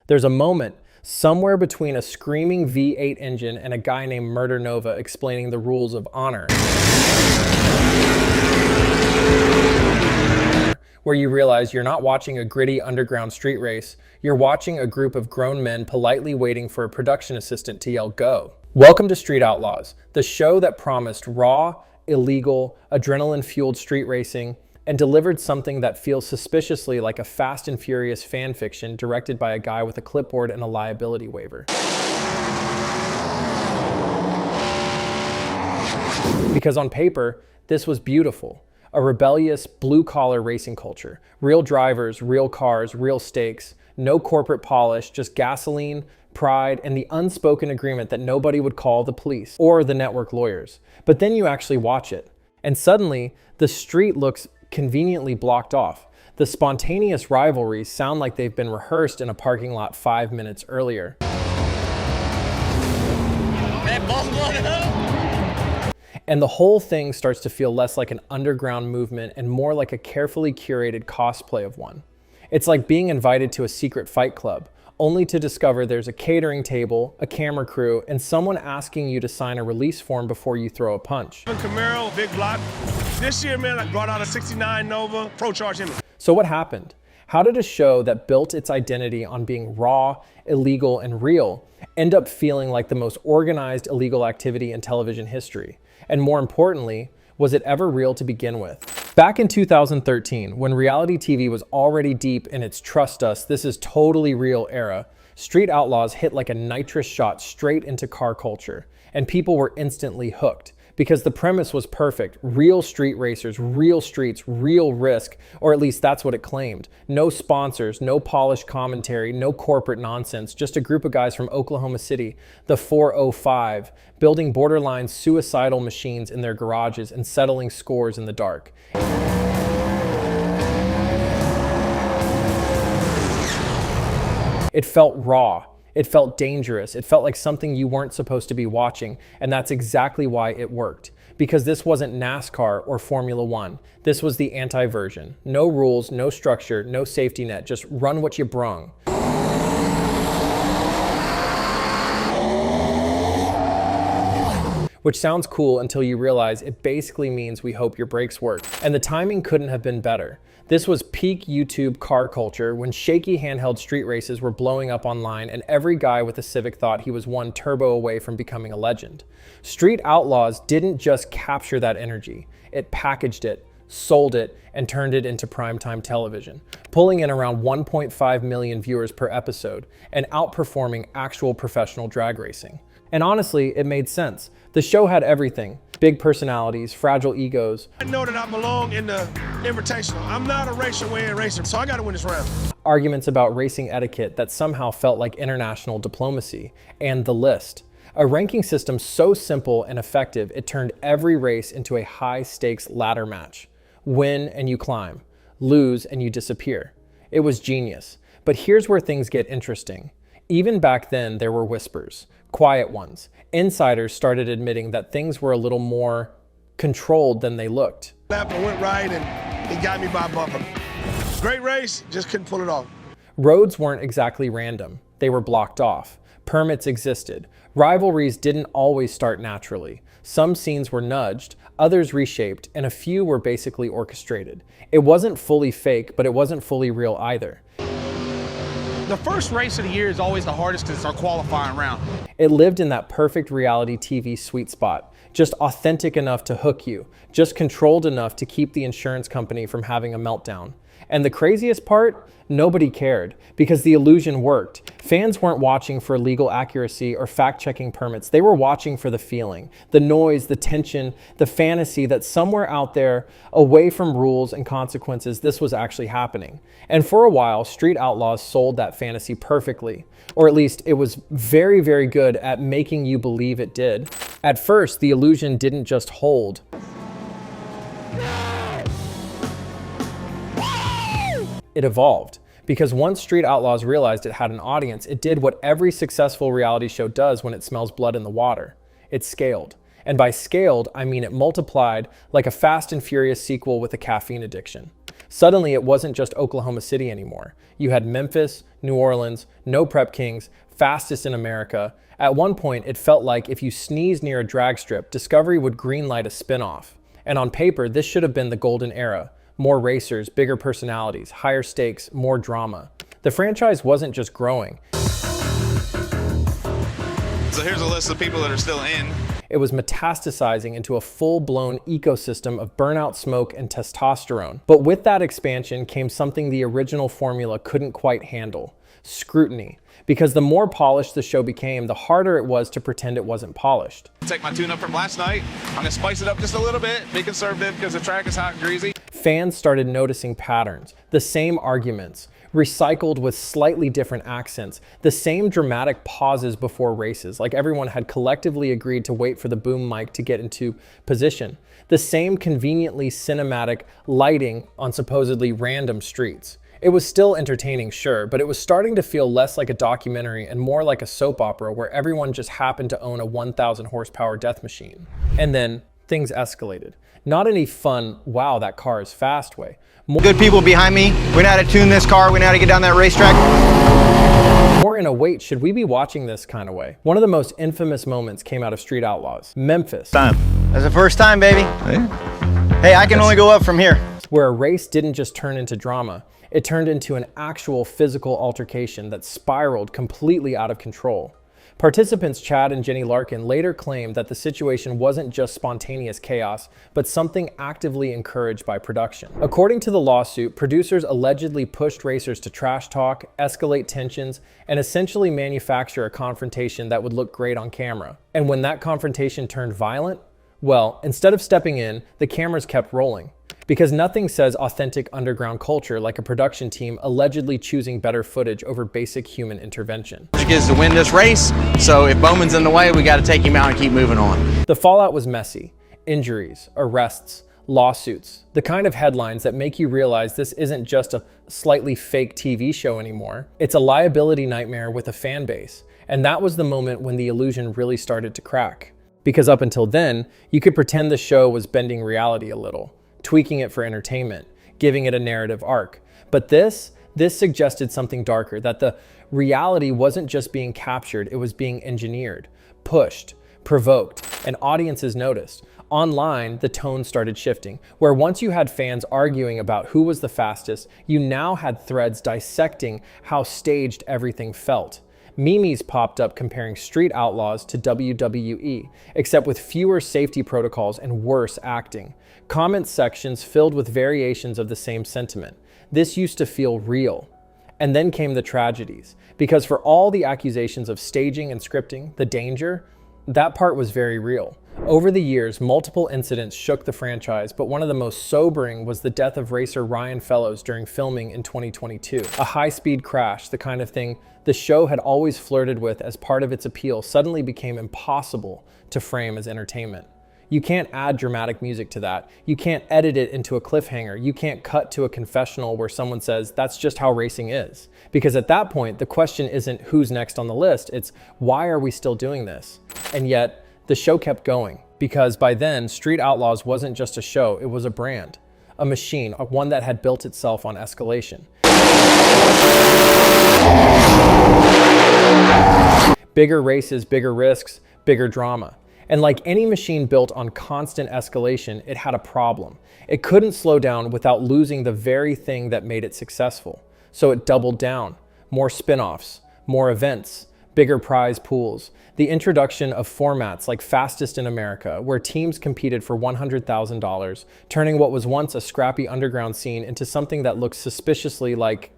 There's a moment somewhere between a screaming V8 engine and a guy named Murder Nova explaining the rules of honor, where you realize you're not watching a gritty underground street race, you're watching a group of grown men politely waiting for a production assistant to yell go. Welcome to Street Outlaws, the show that promised raw, illegal, adrenaline-fueled street racing and delivered something that feels suspiciously like a Fast and Furious fan fiction directed by a guy with a clipboard and a liability waiver. Because on paper, this was beautiful. A rebellious, blue-collar racing culture. Real drivers, real cars, real stakes. No corporate polish, just gasoline, pride, and the unspoken agreement that nobody would call the police or the network lawyers. But then you actually watch it, and suddenly, the street looks conveniently blocked off. The spontaneous rivalries sound like they've been rehearsed in a parking lot 5 minutes earlier. And the whole thing starts to feel less like an underground movement and more like a carefully curated cosplay of one. It's like being invited to a secret fight club, only to discover there's a catering table, a camera crew, and someone asking you to sign a release form before you throw a punch. Camaro, big block. This year, man, I brought out a 69 Nova, pro-charge him. So what happened? How did a show that built its identity on being raw, illegal, and real end up feeling like the most organized illegal activity in television history? And more importantly, was it ever real to begin with? Back in 2013, when reality TV was already deep in its trust us, this is totally real era, Street Outlaws hit like a nitrous shot straight into car culture, and people were instantly hooked. Because the premise was perfect. Real street racers, real streets, real risk, or at least that's what it claimed. No sponsors, no polished commentary, no corporate nonsense, just a group of guys from Oklahoma City, the 405, building borderline suicidal machines in their garages and settling scores in the dark. It felt raw. It felt dangerous. It felt like something you weren't supposed to be watching, and that's exactly why it worked. Because this wasn't NASCAR or Formula One. This was the anti-version. No rules, no structure, no safety net, just run what you brung. Which sounds cool until you realize it basically means we hope your brakes work. And the timing couldn't have been better. This was peak YouTube car culture when shaky handheld street races were blowing up online and every guy with a Civic thought he was one turbo away from becoming a legend. Street Outlaws didn't just capture that energy, it packaged it, sold it, and turned it into primetime television, pulling in around 1.5 million viewers per episode and outperforming actual professional drag racing. And honestly, it made sense. The show had everything. Big personalities, fragile egos. I know that I belong in the Invitational. I'm not a racer wearing racer, so I gotta win this round. Arguments about racing etiquette that somehow felt like international diplomacy. And the list. A ranking system so simple and effective, it turned every race into a high-stakes ladder match. Win and you climb. Lose and you disappear. It was genius. But here's where things get interesting. Even back then, there were whispers. Quiet ones. Insiders started admitting that things were a little more controlled than they looked. Left and went right, and he got me by a bumper. Great race, just couldn't pull it off. Roads weren't exactly random. They were blocked off. Permits existed. Rivalries didn't always start naturally. Some scenes were nudged, others reshaped, and a few were basically orchestrated. It wasn't fully fake, but it wasn't fully real either. The first race of the year is always the hardest because it's our qualifying round. It lived in that perfect reality TV sweet spot, just authentic enough to hook you, just controlled enough to keep the insurance company from having a meltdown. And the craziest part? Nobody cared, because the illusion worked. Fans weren't watching for legal accuracy or fact-checking permits. They were watching for the feeling, the noise, the tension, the fantasy that somewhere out there, away from rules and consequences, this was actually happening. And for a while, Street Outlaws sold that fantasy perfectly. Or at least it was very, very good at making you believe it did. At first, the illusion didn't just hold. It evolved. Because once Street Outlaws realized it had an audience, it did what every successful reality show does when it smells blood in the water. It scaled. And by scaled, I mean it multiplied like a Fast and Furious sequel with a caffeine addiction. Suddenly, it wasn't just Oklahoma City anymore. You had Memphis, New Orleans, no prep kings, fastest in America. At one point, it felt like if you sneezed near a drag strip, Discovery would greenlight a spinoff. And on paper, this should have been the golden era. More racers, bigger personalities, higher stakes, more drama. The franchise wasn't just growing. So here's a list of people that are still in. It was metastasizing into a full-blown ecosystem of burnout, smoke, and testosterone. But with that expansion came something the original formula couldn't quite handle: scrutiny. Because the more polished the show became, the harder it was to pretend it wasn't polished. Take my tune-up from last night. I'm gonna spice it up just a little bit, be conservative because the track is hot and greasy. Fans started noticing patterns, the same arguments, recycled with slightly different accents, the same dramatic pauses before races, like everyone had collectively agreed to wait for the boom mic to get into position, the same conveniently cinematic lighting on supposedly random streets. It was still entertaining, sure, but it was starting to feel less like a documentary and more like a soap opera where everyone just happened to own a 1,000 horsepower death machine. And then things escalated. Not in a fun, wow, that car is fast way. Good people behind me. We know how to tune this car. We know how to get down that racetrack. More in a wait, should we be watching this kind of way? One of the most infamous moments came out of Street Outlaws, Memphis. That's the first time, baby. Hey, I can only go up from here. Where a race didn't just turn into drama, it turned into an actual physical altercation that spiraled completely out of control. Participants Chad and Jenny Larkin later claimed that the situation wasn't just spontaneous chaos, but something actively encouraged by production. According to the lawsuit, producers allegedly pushed racers to trash talk, escalate tensions, and essentially manufacture a confrontation that would look great on camera. And when that confrontation turned violent, well, instead of stepping in, the cameras kept rolling. Because nothing says authentic underground culture like a production team allegedly choosing better footage over basic human intervention. Gets to win this race, so if Bowman's in the way, we got to take him out and keep moving on. The fallout was messy. Injuries, arrests, lawsuits, the kind of headlines that make you realize this isn't just a slightly fake TV show anymore. It's a liability nightmare with a fan base. And that was the moment when the illusion really started to crack. Because up until then, you could pretend the show was bending reality a little, tweaking it for entertainment, giving it a narrative arc. But this suggested something darker, that the reality wasn't just being captured, it was being engineered, pushed, provoked, and audiences noticed. Online, the tone started shifting, where once you had fans arguing about who was the fastest, you now had threads dissecting how staged everything felt. Memes popped up comparing Street Outlaws to WWE, except with fewer safety protocols and worse acting. Comment sections filled with variations of the same sentiment. This used to feel real. And then came the tragedies, because for all the accusations of staging and scripting, the danger, that part was very real. Over the years, multiple incidents shook the franchise, but one of the most sobering was the death of racer Ryan Fellows during filming in 2022. A high-speed crash, the kind of thing the show had always flirted with as part of its appeal, suddenly became impossible to frame as entertainment. You can't add dramatic music to that. You can't edit it into a cliffhanger. You can't cut to a confessional where someone says, that's just how racing is. Because at that point, the question isn't who's next on the list, it's why are we still doing this? And yet, the show kept going. Because by then, Street Outlaws wasn't just a show, it was a brand. A machine, one that had built itself on escalation. Bigger races, bigger risks, bigger drama. And like any machine built on constant escalation, it had a problem. It couldn't slow down without losing the very thing that made it successful. So it doubled down. More spin-offs, more events, bigger prize pools, the introduction of formats like Fastest in America, where teams competed for $100,000, turning what was once a scrappy underground scene into something that looks suspiciously like,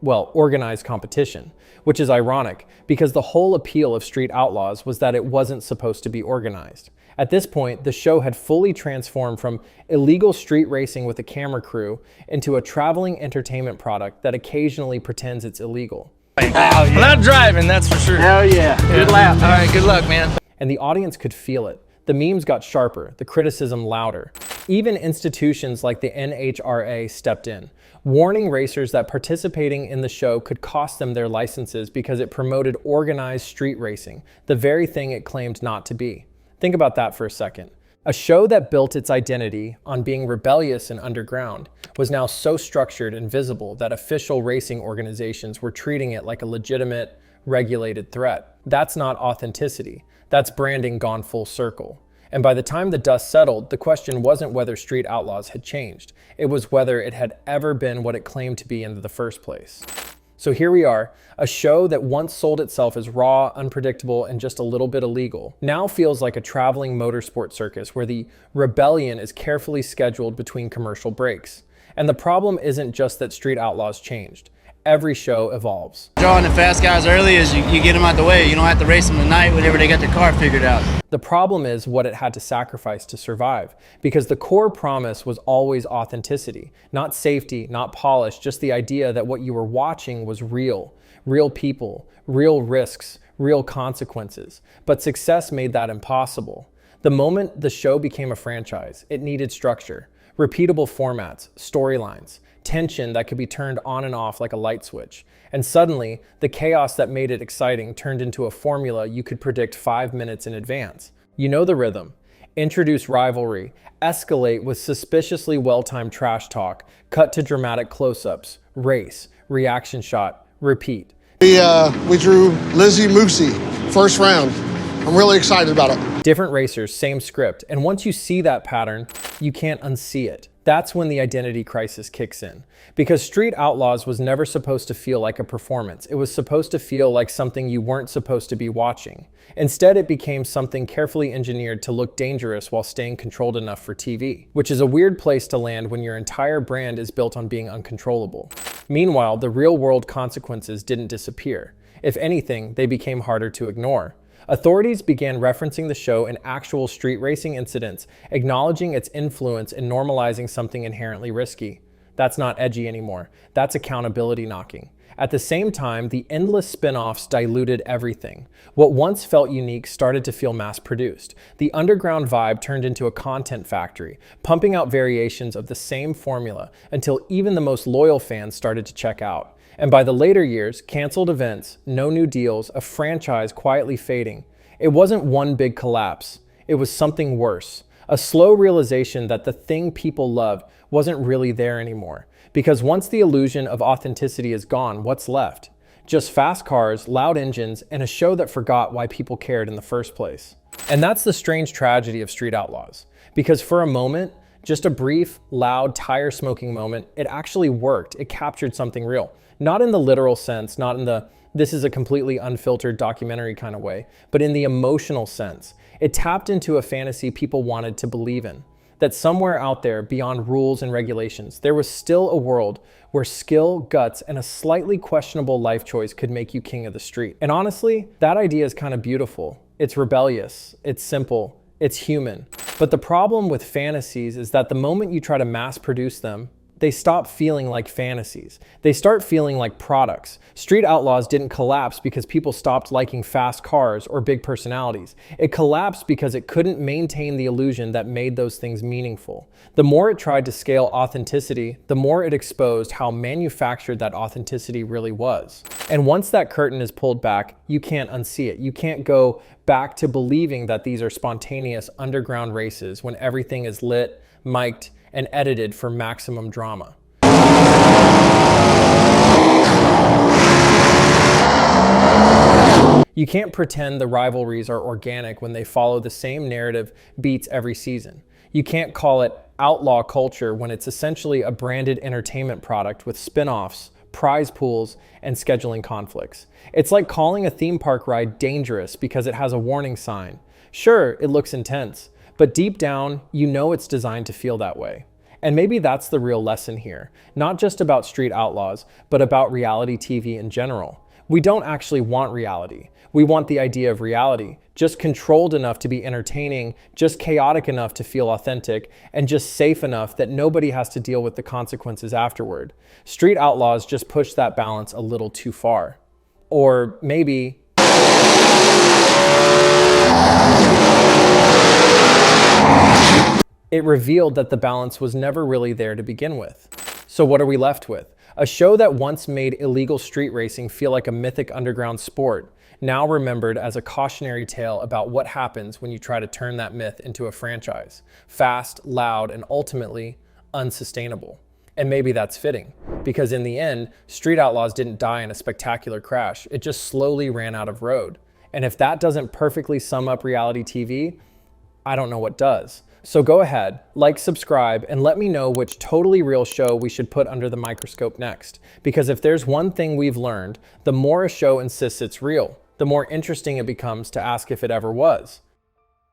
well, organized competition, which is ironic because the whole appeal of Street Outlaws was that it wasn't supposed to be organized. At this point, the show had fully transformed from illegal street racing with a camera crew into a traveling entertainment product that occasionally pretends it's illegal. I'm not driving, that's for sure. Hell yeah. Good lap. All right, good luck, man. And the audience could feel it. The memes got sharper, the criticism louder. Even institutions like the NHRA stepped in, warning racers that participating in the show could cost them their licenses because it promoted organized street racing, the very thing it claimed not to be. Think about that for a second. A show that built its identity on being rebellious and underground was now so structured and visible that official racing organizations were treating it like a legitimate, regulated threat. That's not authenticity. That's branding gone full circle. And by the time the dust settled, the question wasn't whether Street Outlaws had changed. It was whether it had ever been what it claimed to be in the first place. So here we are, a show that once sold itself as raw, unpredictable, and just a little bit illegal, now feels like a traveling motorsport circus where the rebellion is carefully scheduled between commercial breaks. And the problem isn't just that Street Outlaws changed. Every show evolves. Drawing the fast guys early is you get them out the way. You don't have to race them tonight whenever they got their car figured out. The problem is what it had to sacrifice to survive, because the core promise was always authenticity, not safety, not polish, just the idea that what you were watching was real people, real risks, real consequences. But success made that impossible. The moment the show became a franchise, it needed structure, repeatable formats, storylines, tension that could be turned on and off like a light switch. And suddenly, the chaos that made it exciting turned into a formula you could predict 5 minutes in advance. You know the rhythm. Introduce rivalry, escalate with suspiciously well-timed trash talk, cut to dramatic close-ups, race, reaction shot, repeat. We drew Lizzie Moosey, first round. I'm really excited about it. Different racers, same script. And once you see that pattern, you can't unsee it. That's when the identity crisis kicks in. Because Street Outlaws was never supposed to feel like a performance. It was supposed to feel like something you weren't supposed to be watching. Instead, it became something carefully engineered to look dangerous while staying controlled enough for TV, which is a weird place to land when your entire brand is built on being uncontrollable. Meanwhile, the real-world consequences didn't disappear. If anything, they became harder to ignore. Authorities began referencing the show in actual street racing incidents, acknowledging its influence in normalizing something inherently risky. That's not edgy anymore. That's accountability knocking. At the same time, the endless spin-offs diluted everything. What once felt unique started to feel mass-produced. The underground vibe turned into a content factory, pumping out variations of the same formula until even the most loyal fans started to check out. And by the later years, canceled events, no new deals, a franchise quietly fading. It wasn't one big collapse. It was something worse. A slow realization that the thing people loved wasn't really there anymore. Because once the illusion of authenticity is gone, what's left? Just fast cars, loud engines, and a show that forgot why people cared in the first place. And that's the strange tragedy of Street Outlaws. Because for a moment, just a brief, loud, tire-smoking moment, it actually worked. It captured something real. Not in the literal sense, not in the this is a completely unfiltered documentary kind of way, but in the emotional sense. It tapped into a fantasy people wanted to believe in. That somewhere out there, beyond rules and regulations, there was still a world where skill, guts, and a slightly questionable life choice could make you king of the street. And honestly, that idea is kind of beautiful. It's rebellious, it's simple, it's human. But the problem with fantasies is that the moment you try to mass produce them, they stop feeling like fantasies. They start feeling like products. Street Outlaws didn't collapse because people stopped liking fast cars or big personalities. It collapsed because it couldn't maintain the illusion that made those things meaningful. The more it tried to scale authenticity, the more it exposed how manufactured that authenticity really was. And once that curtain is pulled back, you can't unsee it. You can't go back to believing that these are spontaneous underground races when everything is lit, mic'd, and edited for maximum drama. You can't pretend the rivalries are organic when they follow the same narrative beats every season. You can't call it outlaw culture when it's essentially a branded entertainment product with spin-offs, prize pools, and scheduling conflicts. It's like calling a theme park ride dangerous because it has a warning sign. Sure, it looks intense, but deep down, you know it's designed to feel that way. And maybe that's the real lesson here, not just about Street Outlaws, but about reality TV in general. We don't actually want reality. We want the idea of reality, just controlled enough to be entertaining, just chaotic enough to feel authentic, and just safe enough that nobody has to deal with the consequences afterward. Street Outlaws just push that balance a little too far. Or maybe it revealed that the balance was never really there to begin with. So what are we left with? A show that once made illegal street racing feel like a mythic underground sport, now remembered as a cautionary tale about what happens when you try to turn that myth into a franchise. Fast, loud, and ultimately unsustainable. And maybe that's fitting, because in the end, Street Outlaws didn't die in a spectacular crash. It just slowly ran out of road. And if that doesn't perfectly sum up reality TV, I don't know what does. So go ahead, like, subscribe, and let me know which totally real show we should put under the microscope next. Because if there's one thing we've learned, the more a show insists it's real, the more interesting it becomes to ask if it ever was.